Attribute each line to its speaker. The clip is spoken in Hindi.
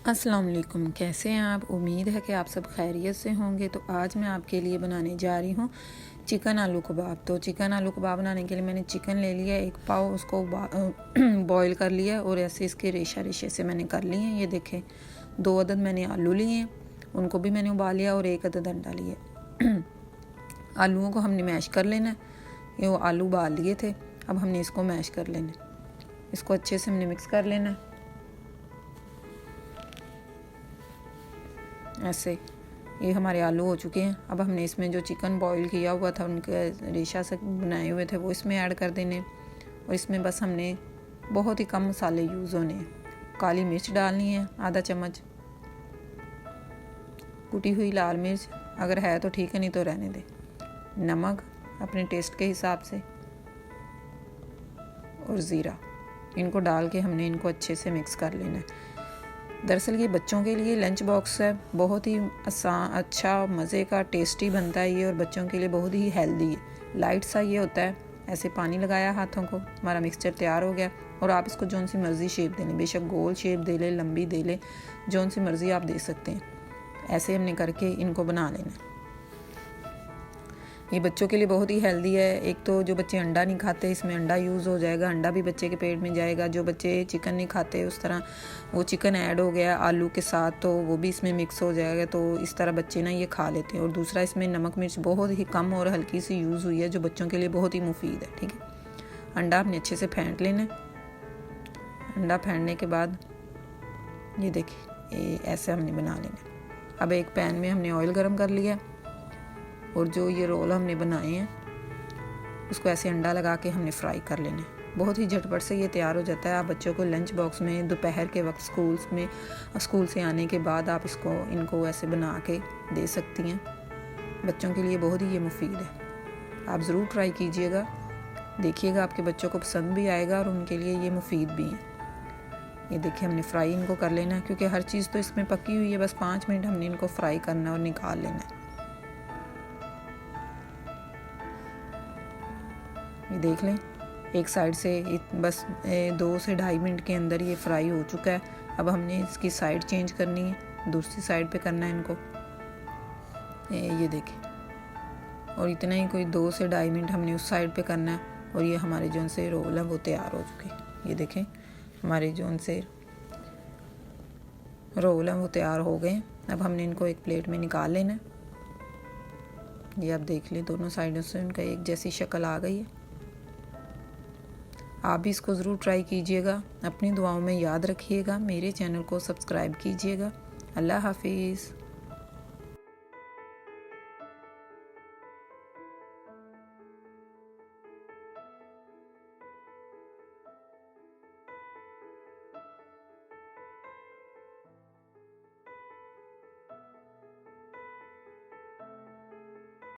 Speaker 1: अस्सलाम वालेकुम, कैसे हैं आप। उम्मीद है कि आप सब खैरियत से होंगे। तो आज मैं आपके लिए बनाने जा रही हूँ चिकन आलू कबाब। तो चिकन आलू कबाब बनाने के लिए मैंने चिकन ले लिया, एक पाव उसको बॉईल कर लिया और ऐसे इसके रेशा रेशे से मैंने कर लिए हैं। ये देखें, 2 अदद मैंने आलू लिए हैं, उनको भी मैंने उबाल लिया और 1 अदद अंडा लिया। आलूओं को हमने मैश कर लेना है। ये वो आलू उबाल लिए थे, अब हमने इसको मैश कर लेना है। इसको अच्छे से हमने मिक्स कर लेना है। ऐसे ये हमारे आलू हो चुके हैं। अब हमने इसमें जो चिकन बॉईल किया हुआ था, उनके रेशा से बनाए हुए थे, वो इसमें ऐड कर देने। और इसमें बस हमने बहुत ही कम मसाले यूज़ होने हैं। काली मिर्च डालनी है आधा चम्मच, कुटी हुई लाल मिर्च अगर है तो ठीक है, नहीं तो रहने दे। नमक अपने टेस्ट के हिसाब से और ज़ीरा, इनको डाल के हमने इनको अच्छे से मिक्स कर लेना है। दरअसल ये बच्चों के लिए लंच बॉक्स है, बहुत ही आसान, अच्छा, मज़े का, टेस्टी बनता है ये, और बच्चों के लिए बहुत ही हेल्दी है। लाइट सा ये होता है। ऐसे पानी लगाया हाथों को, हमारा मिक्सचर तैयार हो गया। और आप इसको जौन सी मर्ज़ी शेप दे लें, बेशक गोल शेप दे लें, लंबी दे लें, जौन सी मर्ज़ी आप दे सकते हैं। ऐसे हमने करके इनको बना लेना है। ये बच्चों के लिए बहुत ही हेल्दी है। एक तो जो बच्चे अंडा नहीं खाते, इसमें अंडा यूज़ हो जाएगा, अंडा भी बच्चे के पेट में जाएगा। जो बच्चे चिकन नहीं खाते, उस तरह वो चिकन ऐड हो गया आलू के साथ, तो वो भी इसमें मिक्स हो जाएगा। तो इस तरह बच्चे ना ये खा लेते हैं। और दूसरा, इसमें नमक मिर्च बहुत ही कम और हल्की सी यूज़ हुई है, जो बच्चों के लिए बहुत ही मुफीद है। ठीक है, अंडा आपने अच्छे से फेंट लेना है। अंडा फेंटने के बाद ये देखिए, ऐसे हमने बना लेना। अब एक पैन में हमने ऑयल गर्म कर लिया, और जो ये रोल हमने बनाए हैं उसको ऐसे अंडा लगा के हमने फ्राई कर लेना है। बहुत ही झटपट से ये तैयार हो जाता है। आप बच्चों को लंच बॉक्स में दोपहर के वक्त स्कूल से आने के बाद आप इनको ऐसे बना के दे सकती हैं। बच्चों के लिए बहुत ही ये मुफीद है। आप ज़रूर ट्राई कीजिएगा, देखिएगा, आपके बच्चों को पसंद भी आएगा और उनके लिए ये मुफीद भी है। ये देखिए, हमने फ्राई इनको कर लेना है, क्योंकि हर चीज़ तो इसमें पकी हुई है। बस 5 मिनट हमने इनको फ्राई करना और निकाल लेना है। ये देख लें, एक साइड से बस 2 से 2.5 मिनट के अंदर ये फ्राई हो चुका है। अब हमने इसकी साइड चेंज करनी है, दूसरी साइड पे करना है इनको। ये देखें, और इतना ही, कोई 2 से 2.5 मिनट हमने उस साइड पे करना है। और ये हमारे जो से रोल हैं वो तैयार हो चुके हैं। ये देखें, हमारे जो से रोल हैं वो तैयार हो गए। अब हमने इनको एक प्लेट में निकाल लेना है। ये आप देख लें, दोनों साइडों से उनका एक जैसी शक्ल आ गई है। आप भी इसको ज़रूर ट्राई कीजिएगा। अपनी दुआओं में याद रखिएगा। मेरे चैनल को सब्सक्राइब कीजिएगा। अल्लाह हाफिज़।